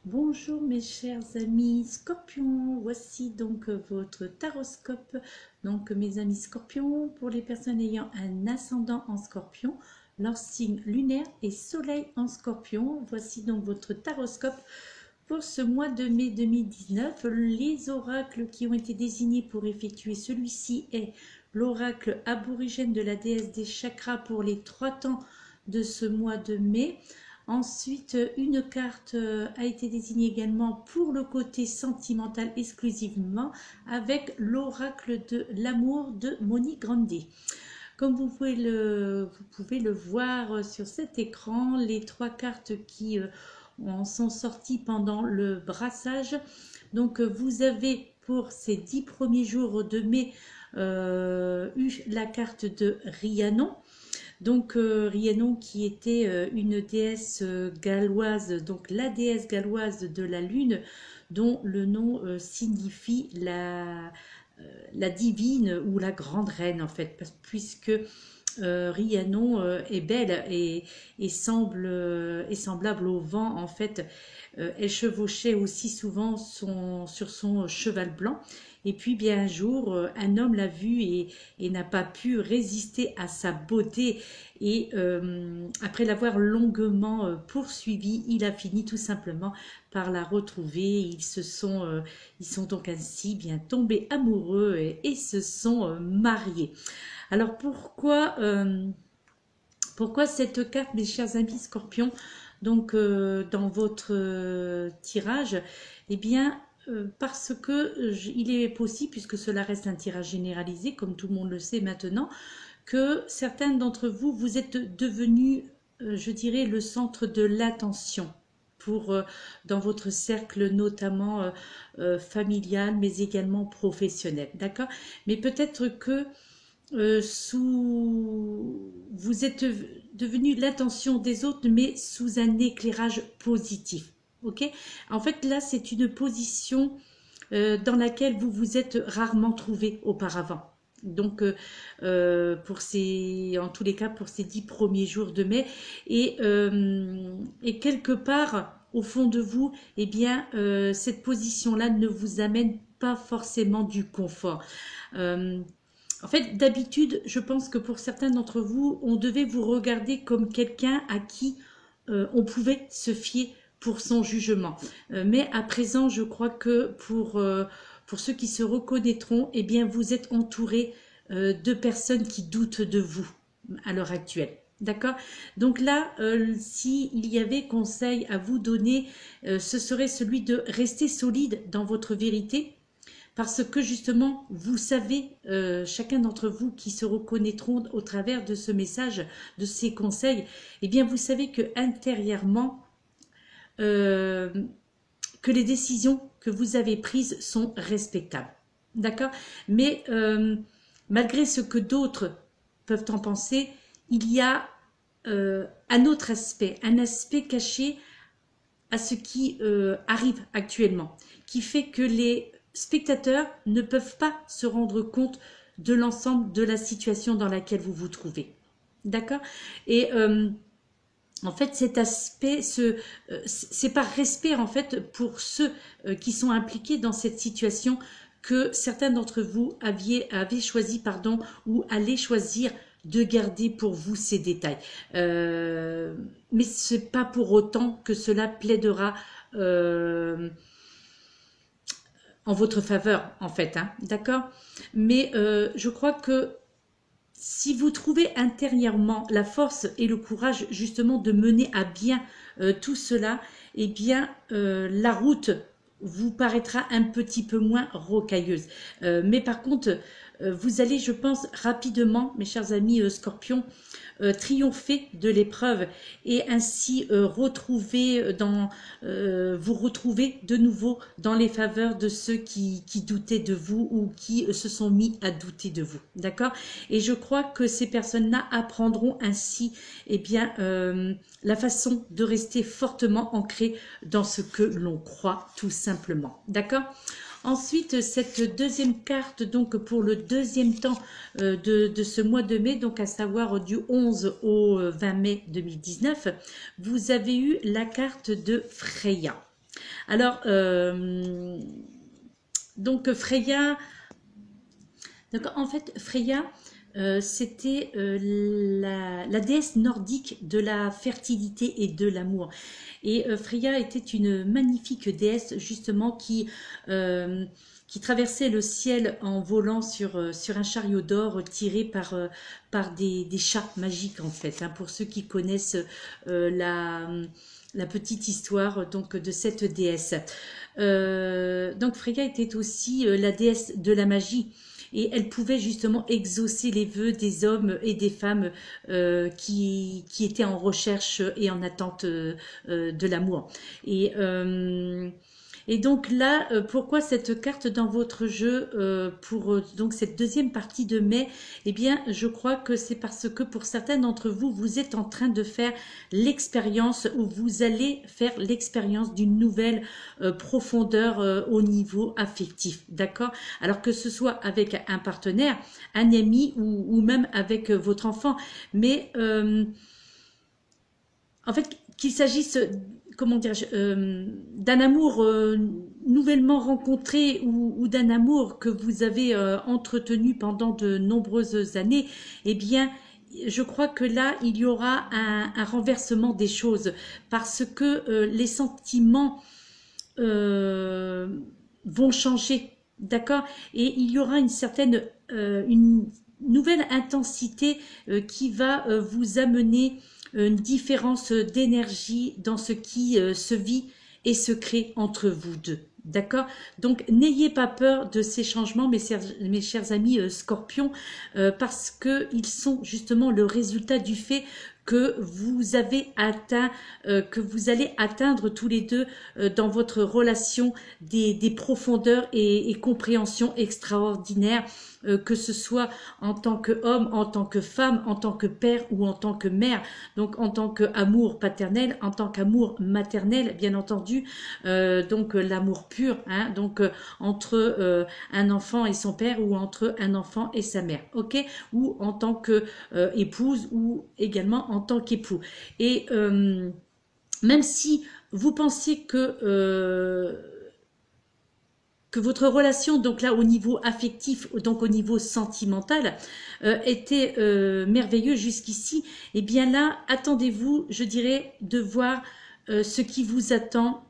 Bonjour mes chers amis Scorpions, voici donc votre taroscope. Donc mes amis Scorpions, pour les personnes ayant un ascendant en Scorpion, leur signe lunaire et soleil en Scorpion, voici donc votre taroscope pour ce mois de mai 2019. Les oracles qui ont été désignés pour effectuer celui-ci est l'oracle aborigène de la déesse des chakras pour les 3 temps de ce mois de mai. Ensuite, une carte a été désignée également pour le côté sentimental exclusivement avec l'oracle de l'amour de Monique Grandet. Comme vous pouvez le voir sur cet écran, les 3 cartes qui en sont sorties pendant le brassage. Donc vous avez pour ces 10 premiers jours de mai eu la carte de Rhiannon. Donc Rhiannon qui était une déesse galloise, donc la déesse galloise de la lune, dont le nom signifie la divine ou la grande reine en fait, puisque Rhiannon est belle et est semblable au vent en fait. Elle chevauchait aussi souvent sur son cheval blanc. Et puis bien un jour, un homme l'a vue et n'a pas pu résister à sa beauté. Et après l'avoir longuement poursuivie, il a fini tout simplement par la retrouver. Ils sont donc ainsi bien tombés amoureux et se sont mariés. Alors pourquoi cette carte, mes chers amis Scorpions, donc dans votre tirage? Eh bien, parce que il est possible, puisque cela reste un tirage généralisé, comme tout le monde le sait maintenant, que certains d'entre vous, vous êtes devenus, je dirais, le centre de l'attention dans votre cercle notamment familial, mais également professionnel, d'accord? Mais peut-être que vous êtes devenu l'attention des autres, mais sous un éclairage positif. Ok? En fait, là, c'est une position dans laquelle vous vous êtes rarement trouvé auparavant. Donc, en tous les cas, pour ces 10 premiers jours de mai, et quelque part, au fond de vous, eh bien, cette position-là ne vous amène pas forcément du confort. En fait, d'habitude, je pense que pour certains d'entre vous, on devait vous regarder comme quelqu'un à qui on pouvait se fier pour son jugement. Mais à présent, je crois que pour ceux qui se reconnaîtront, eh bien, vous êtes entouré de personnes qui doutent de vous à l'heure actuelle. D'accord? Donc là, s'il y avait conseil à vous donner, ce serait celui de rester solide dans votre vérité, parce que justement, vous savez, chacun d'entre vous qui se reconnaîtront au travers de ce message, de ces conseils, eh bien, vous savez que intérieurement, que les décisions que vous avez prises sont respectables. D'accord? Mais malgré ce que d'autres peuvent en penser, il y a un autre aspect, un aspect caché à ce qui arrive actuellement, qui fait que les spectateurs ne peuvent pas se rendre compte de l'ensemble de la situation dans laquelle vous vous trouvez. D'accord? Et en fait, cet aspect, c'est par respect en fait pour ceux qui sont impliqués dans cette situation que certains d'entre vous avaient choisi, ou allaient choisir de garder pour vous ces détails. Mais ce n'est pas pour autant que cela plaidera en votre faveur, en fait, hein, d'accord? Mais je crois que si vous trouvez intérieurement la force et le courage justement de mener à bien tout cela, eh bien la route vous paraîtra un petit peu moins rocailleuse. Mais par contre, vous allez, je pense, rapidement, mes chers amis Scorpions, triompher de l'épreuve et ainsi vous retrouver de nouveau dans les faveurs de ceux qui doutaient de vous ou qui se sont mis à douter de vous. D'accord? Et je crois que ces personnes-là apprendront ainsi bien, la façon de rester fortement ancré dans ce que l'on croit tout simplement. D'accord? Ensuite, cette deuxième carte, donc pour le deuxième temps de ce mois de mai, donc à savoir du 11 au 20 mai 2019, vous avez eu la carte de Freya. Alors, donc Freya, donc en fait Freya, c'était la déesse nordique de la fertilité et de l'amour. Et Freya était une magnifique déesse justement qui traversait le ciel en volant sur un chariot d'or tiré par des chats magiques en fait, hein, pour ceux qui connaissent la petite histoire donc de cette déesse. Donc Freya était aussi la déesse de la magie et elle pouvait justement exaucer les vœux des hommes et des femmes qui étaient en recherche et en attente de l'amour. Et donc là, pourquoi cette carte dans votre jeu pour donc cette deuxième partie de mai? Eh bien, je crois que c'est parce que pour certains d'entre vous, vous êtes en train de faire l'expérience ou vous allez faire l'expérience d'une nouvelle profondeur au niveau affectif, d'accord? Alors que ce soit avec un partenaire, un ami ou même avec votre enfant, mais en fait, qu'il s'agisse, comment dirais-je, d'un amour nouvellement rencontré ou d'un amour que vous avez entretenu pendant de nombreuses années, eh bien, je crois que là, il y aura un renversement des choses parce que les sentiments vont changer, d'accord? Et il y aura une certaine, une nouvelle intensité qui va vous amener une différence d'énergie dans ce qui se vit et se crée entre vous deux. D'accord? Donc, n'ayez pas peur de ces changements, mes chers amis scorpions, parce qu'ils sont justement le résultat du fait que vous avez atteint, que vous allez atteindre tous les deux dans votre relation des profondeurs et compréhensions extraordinaires, que ce soit en tant qu'homme, en tant que femme, en tant que père ou en tant que mère, donc en tant qu'amour paternel, en tant qu'amour maternel, bien entendu, donc l'amour pur, hein, donc entre un enfant et son père ou entre un enfant et sa mère, ok, ou en tant que épouse ou également en tant qu'époux. Et même si vous pensiez que votre relation, donc là au niveau affectif, donc au niveau sentimental, était merveilleuse jusqu'ici, et bien là, attendez-vous, je dirais, de voir ce qui vous attend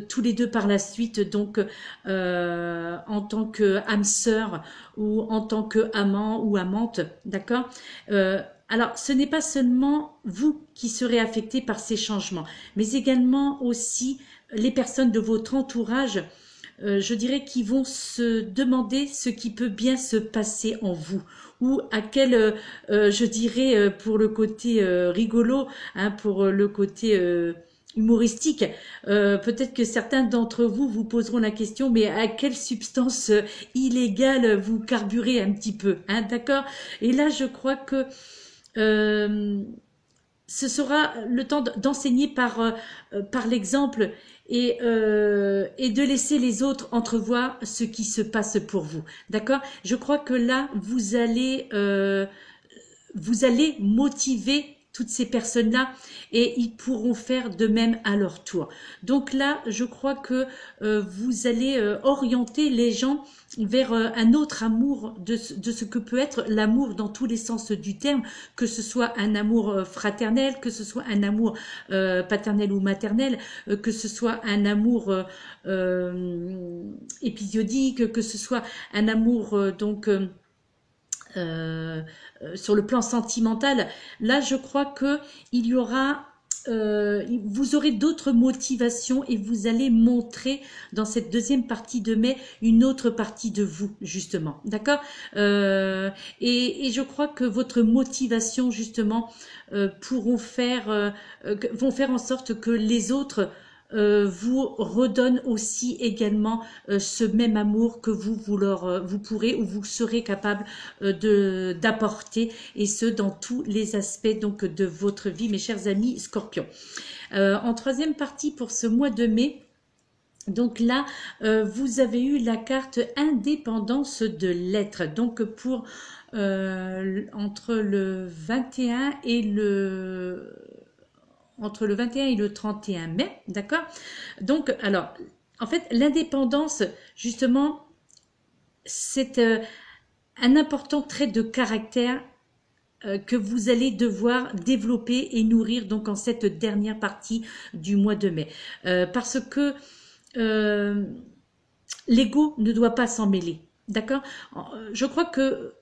tous les deux par la suite, donc en tant qu'âme sœur ou en tant qu'amant ou amante, d'accord? Alors, ce n'est pas seulement vous qui serez affecté par ces changements, mais également aussi les personnes de votre entourage, je dirais, qui vont se demander ce qui peut bien se passer en vous ou à quel, je dirais, pour le côté rigolo, hein, pour le côté humoristique, peut-être que certains d'entre vous vous poseront la question, mais à quelle substance illégale vous carburez un petit peu, hein, d'accord? Et là, je crois que ce sera le temps d'enseigner par l'exemple et de laisser les autres entrevoir ce qui se passe pour vous. D'accord? Je crois que là, vous allez motiver toutes ces personnes-là et ils pourront faire de même à leur tour. Donc là, je crois que vous allez orienter les gens vers un autre amour de ce que peut être l'amour dans tous les sens du terme, que ce soit un amour fraternel, que ce soit un amour paternel ou maternel, que ce soit un amour épisodique, que ce soit un amour sur le plan sentimental. Là, je crois que il y aura vous aurez d'autres motivations et vous allez montrer dans cette deuxième partie de mai une autre partie de vous, justement, d'accord, et je crois que votre motivation, justement, vont faire en sorte que les autres vous redonne aussi également ce même amour que vous pourrez ou vous serez capable d'apporter, et ce dans tous les aspects donc de votre vie, mes chers amis Scorpions. En troisième partie pour ce mois de mai, donc là, vous avez eu la carte indépendance de l'être. Donc pour entre le 21 et le entre le 21 et le 31 mai, d'accord? Donc, alors, en fait, l'indépendance, justement, c'est un important trait de caractère que vous allez devoir développer et nourrir donc en cette dernière partie du mois de mai. Parce que l'ego ne doit pas s'en mêler, d'accord? Je crois que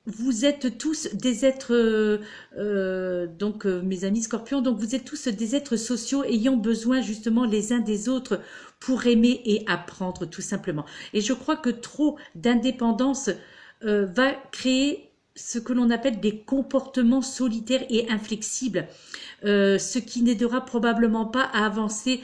vous êtes tous des êtres, mes amis scorpions, donc vous êtes tous des êtres sociaux ayant besoin justement les uns des autres pour aimer et apprendre tout simplement. Et je crois que trop d'indépendance va créer ce que l'on appelle des comportements solitaires et inflexibles, ce qui n'aidera probablement pas à avancer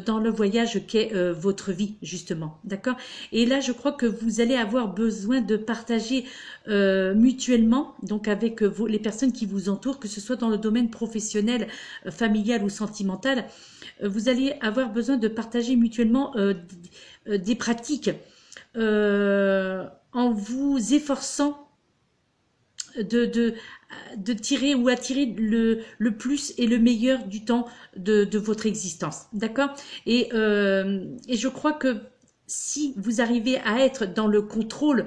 dans le voyage qu'est votre vie, justement. D'accord? Et là, je crois que vous allez avoir besoin de partager mutuellement, donc avec les personnes qui vous entourent, que ce soit dans le domaine professionnel, familial ou sentimental, vous allez avoir besoin de partager mutuellement des pratiques en vous efforçant de tirer ou attirer le plus et le meilleur du temps de votre existence. D'accord? Et je crois que si vous arrivez à être dans le contrôle,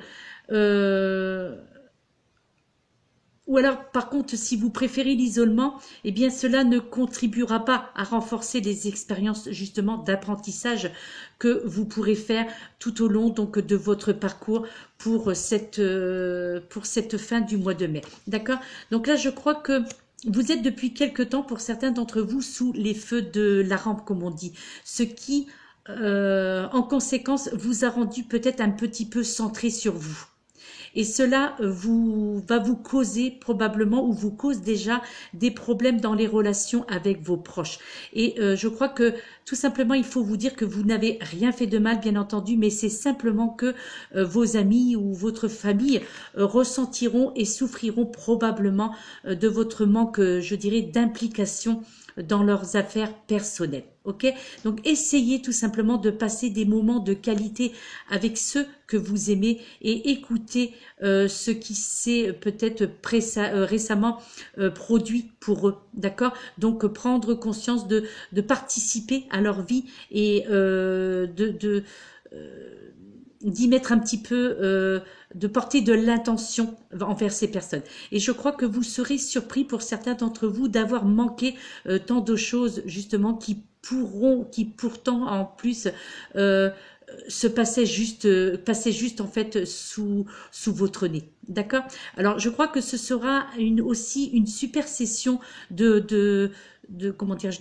ou alors, par contre, si vous préférez l'isolement, eh bien, cela ne contribuera pas à renforcer les expériences, justement, d'apprentissage que vous pourrez faire tout au long, donc, de votre parcours pour cette fin du mois de mai. D'accord? Donc là, je crois que vous êtes depuis quelque temps, pour certains d'entre vous, sous les feux de la rampe, comme on dit. Ce qui, en conséquence, vous a rendu peut-être un petit peu centré sur vous. Et cela va vous causer probablement ou vous cause déjà des problèmes dans les relations avec vos proches. Et je crois que tout simplement, il faut vous dire que vous n'avez rien fait de mal, bien entendu, mais c'est simplement que vos amis ou votre famille ressentiront et souffriront probablement de votre manque, je dirais, d'implication dans leurs affaires personnelles. Ok? Donc, essayez tout simplement de passer des moments de qualité avec ceux que vous aimez et écoutez ce qui s'est peut-être récemment produit pour eux. D'accord? Donc, prendre conscience de participer à leur vie et d'y mettre un petit peu, de porter de l'intention envers ces personnes. Et je crois que vous serez surpris pour certains d'entre vous d'avoir manqué tant de choses justement qui pourtant en plus se passaient juste en fait sous votre nez. D'accord? Alors je crois que ce sera aussi une super session de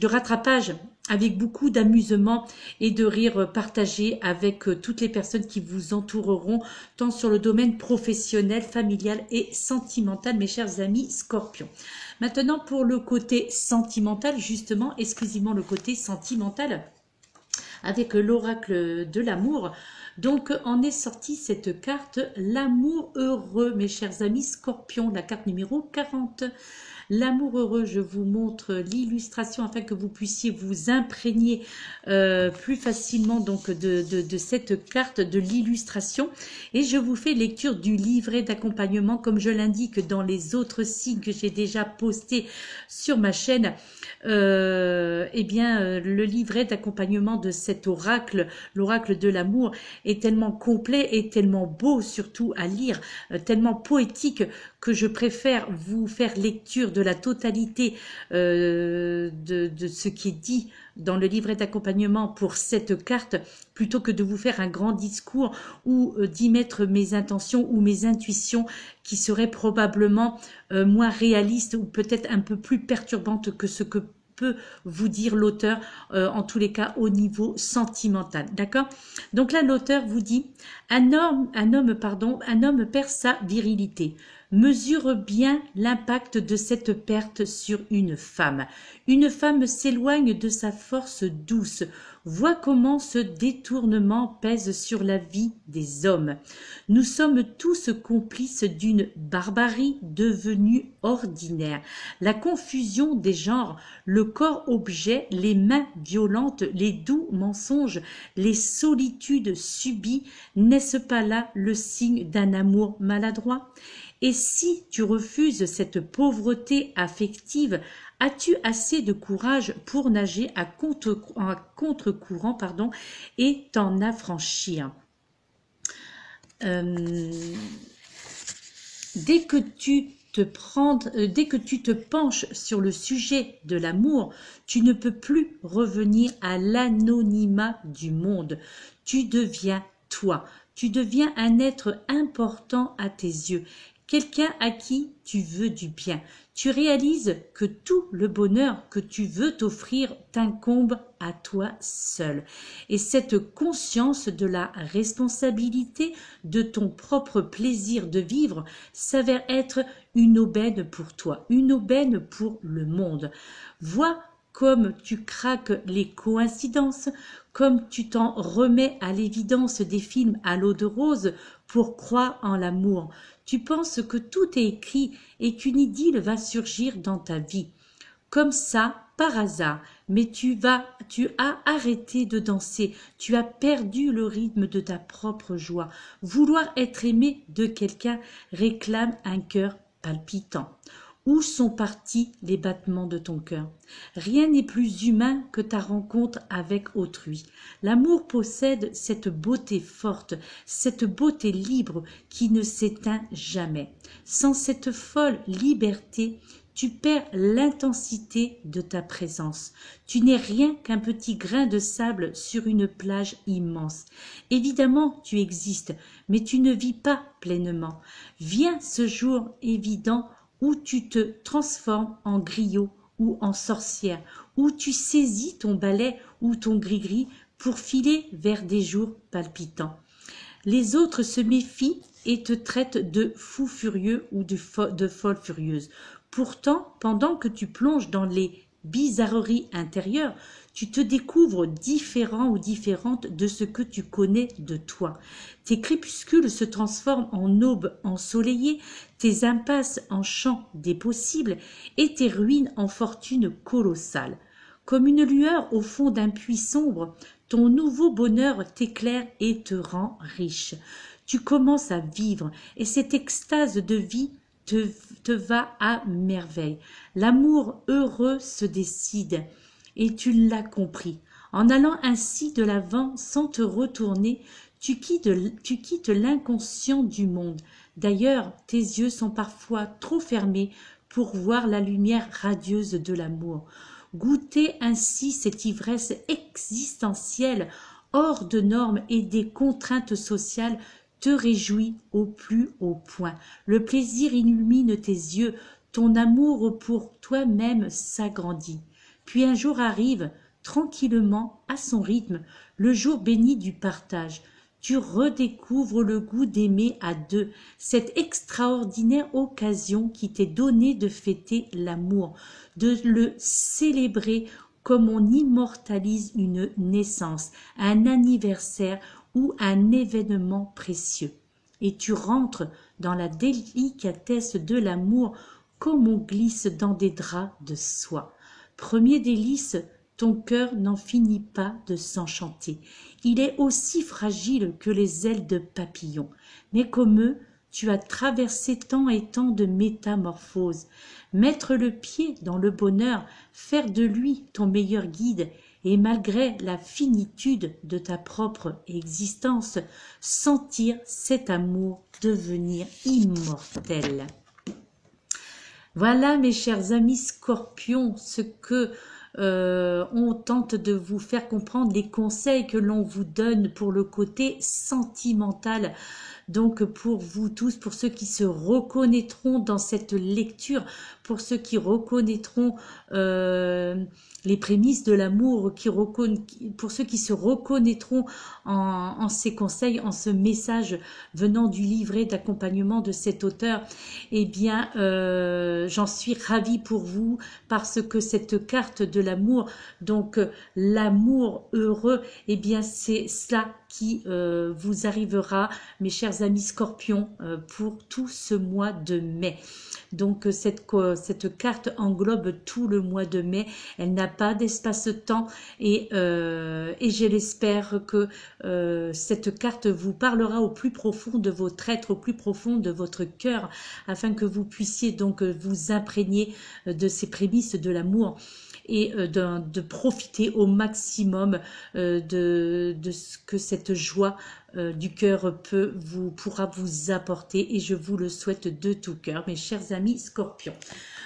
rattrapage avec beaucoup d'amusement et de rire partagé avec toutes les personnes qui vous entoureront, tant sur le domaine professionnel, familial et sentimental, mes chers amis scorpions. Maintenant, pour le côté sentimental, justement, exclusivement le côté sentimental, avec l'oracle de l'amour. Donc, en est sortie cette carte, l'amour heureux, mes chers amis scorpions, la carte numéro 40. L'amour heureux, je vous montre l'illustration afin que vous puissiez vous imprégner plus facilement donc de cette carte, de l'illustration. Et je vous fais lecture du livret d'accompagnement, comme je l'indique dans les autres signes que j'ai déjà postés sur ma chaîne. Le livret d'accompagnement de cet oracle, l'oracle de l'amour, est tellement complet et tellement beau surtout à lire, tellement poétique, que je préfère vous faire lecture de la totalité de ce qui est dit dans le livret d'accompagnement pour cette carte, plutôt que de vous faire un grand discours ou d'y mettre mes intentions ou mes intuitions qui seraient probablement moins réalistes ou peut-être un peu plus perturbantes que ce que peut vous dire l'auteur, en tous les cas au niveau sentimental. D'accord? Donc là, l'auteur vous dit un homme perd sa virilité. Mesure bien l'impact de cette perte sur une femme. Une femme s'éloigne de sa force douce. Vois comment ce détournement pèse sur la vie des hommes. Nous sommes tous complices d'une barbarie devenue ordinaire. La confusion des genres, le corps-objet, les mains violentes, les doux mensonges, les solitudes subies, n'est-ce pas là le signe d'un amour maladroit ? Et si tu refuses cette pauvreté affective, as-tu assez de courage pour nager à contre-courant, et t'en affranchir? Dès que tu te penches sur le sujet de l'amour, tu ne peux plus revenir à l'anonymat du monde. Tu deviens toi. Tu deviens un être important à tes yeux, quelqu'un à qui tu veux du bien. Tu réalises que tout le bonheur que tu veux t'offrir t'incombe à toi seul. Et cette conscience de la responsabilité de ton propre plaisir de vivre s'avère être une aubaine pour toi, une aubaine pour le monde. Vois comme tu craques les coïncidences, comme tu t'en remets à l'évidence des films à l'eau de rose pour croire en l'amour. Tu penses que tout est écrit et qu'une idylle va surgir dans ta vie. Comme ça, par hasard, mais tu as arrêté de danser, tu as perdu le rythme de ta propre joie. Vouloir être aimé de quelqu'un réclame un cœur palpitant. Où sont partis les battements de ton cœur? Rien n'est plus humain que ta rencontre avec autrui. L'amour possède cette beauté forte, cette beauté libre qui ne s'éteint jamais. Sans cette folle liberté, tu perds l'intensité de ta présence. Tu n'es rien qu'un petit grain de sable sur une plage immense. Évidemment, tu existes, mais tu ne vis pas pleinement. Vient ce jour évident où tu te transformes en griot ou en sorcière, où tu saisis ton balai ou ton gris-gris pour filer vers des jours palpitants. Les autres se méfient et te traitent de fou furieux ou de folle furieuse. Pourtant, pendant que tu plonges dans les bizarreries intérieures, tu te découvres différent ou différente de ce que tu connais de toi. Tes crépuscules se transforment en aube ensoleillée, tes impasses en champs des possibles et tes ruines en fortune colossale. Comme une lueur au fond d'un puits sombre, ton nouveau bonheur t'éclaire et te rend riche. Tu commences à vivre et cette extase de vie te va à merveille. L'amour heureux se décide et tu l'as compris. En allant ainsi de l'avant sans te retourner, tu quittes l'inconscient du monde. D'ailleurs, tes yeux sont parfois trop fermés pour voir la lumière radieuse de l'amour. Goûter ainsi cette ivresse existentielle hors de normes et des contraintes sociales te réjouit au plus haut point. Le plaisir illumine tes yeux, ton amour pour toi-même s'agrandit. Puis un jour arrive, tranquillement, à son rythme, le jour béni du partage. Tu redécouvres le goût d'aimer à deux, cette extraordinaire occasion qui t'est donnée de fêter l'amour, de le célébrer comme on immortalise une naissance, un anniversaire ou un événement précieux. Et tu rentres dans la délicatesse de l'amour comme on glisse dans des draps de soie. Premier délice, ton cœur n'en finit pas de s'enchanter. Il est aussi fragile que les ailes de papillon. Mais comme eux, tu as traversé tant et tant de métamorphoses. Mettre le pied dans le bonheur, faire de lui ton meilleur guide, et malgré la finitude de ta propre existence, sentir cet amour devenir immortel. Voilà mes chers amis scorpions, ce que on tente de vous faire comprendre, les conseils que l'on vous donne pour le côté sentimental. Donc pour vous tous, pour ceux qui se reconnaîtront dans cette lecture, pour ceux qui reconnaîtront les prémices de l'amour, pour ceux qui se reconnaîtront en ces conseils, en ce message venant du livret d'accompagnement de cet auteur, eh bien j'en suis ravie pour vous, parce que cette carte de l'amour, donc l'amour heureux, eh bien c'est cela qui vous arrivera, mes chers amis scorpions, pour tout ce mois de mai. Donc cette carte englobe tout le mois de mai, elle n'a pas d'espace-temps et je l'espère que cette carte vous parlera au plus profond de votre être, au plus profond de votre cœur, afin que vous puissiez donc vous imprégner de ces prémices de l'amour et de profiter au maximum de ce que cette joie du cœur pourra vous apporter, et je vous le souhaite de tout cœur, mes chers amis scorpions.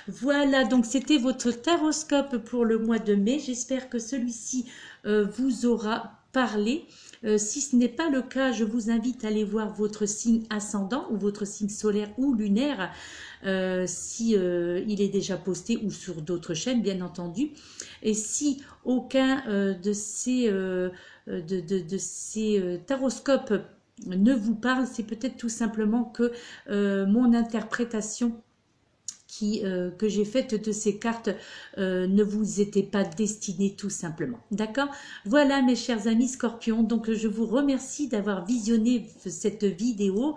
Voilà, donc c'était votre taroscope pour le mois de mai. J'espère que celui-ci vous aura parlé. Si ce n'est pas le cas, je vous invite à aller voir votre signe ascendant ou votre signe solaire ou lunaire, si il est déjà posté, ou sur d'autres chaînes bien entendu. Et si aucun de ces taroscopes ne vous parle, c'est peut-être tout simplement que mon interprétation que j'ai faite de ces cartes ne vous était pas destinée, tout simplement. D'accord? Voilà, mes chers amis scorpions, donc je vous remercie d'avoir visionné cette vidéo.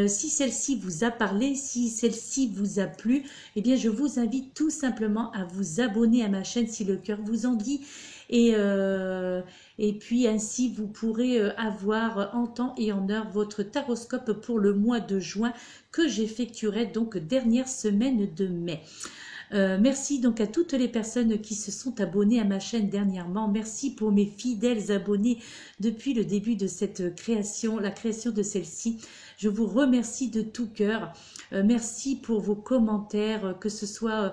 Si celle-ci vous a parlé, si celle-ci vous a plu, eh bien je vous invite tout simplement à vous abonner à ma chaîne si le cœur vous en dit. Et puis ainsi vous pourrez avoir en temps et en heure votre taroscope pour le mois de juin, que j'effectuerai donc dernière semaine de mai. Merci donc à toutes les personnes qui se sont abonnées à ma chaîne dernièrement. Merci pour mes fidèles abonnés depuis le début de cette création, la création de celle-ci. Je vous remercie de tout cœur. Merci pour vos commentaires, que ce soit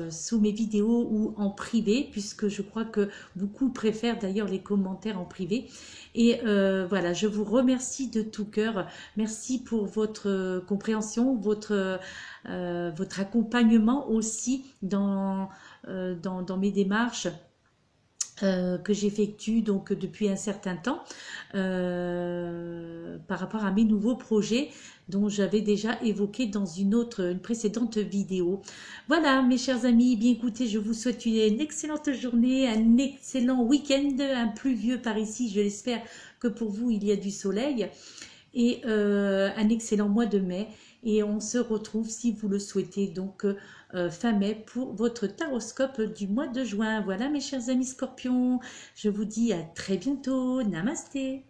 sous mes vidéos ou en privé, puisque je crois que beaucoup préfèrent d'ailleurs les commentaires en privé. Et voilà, je vous remercie de tout cœur. Merci pour votre compréhension, votre accompagnement aussi dans mes démarches que j'effectue donc depuis un certain temps par rapport à mes nouveaux projets dont j'avais déjà évoqué dans une précédente vidéo. Voilà, mes chers amis, bien écoutez, je vous souhaite une excellente journée, un excellent week-end, un pluvieux par ici, je l'espère que pour vous il y a du soleil, et un excellent mois de mai. Et on se retrouve, si vous le souhaitez, donc fin mai pour votre taroscope du mois de juin. Voilà, mes chers amis scorpions, je vous dis à très bientôt. Namasté.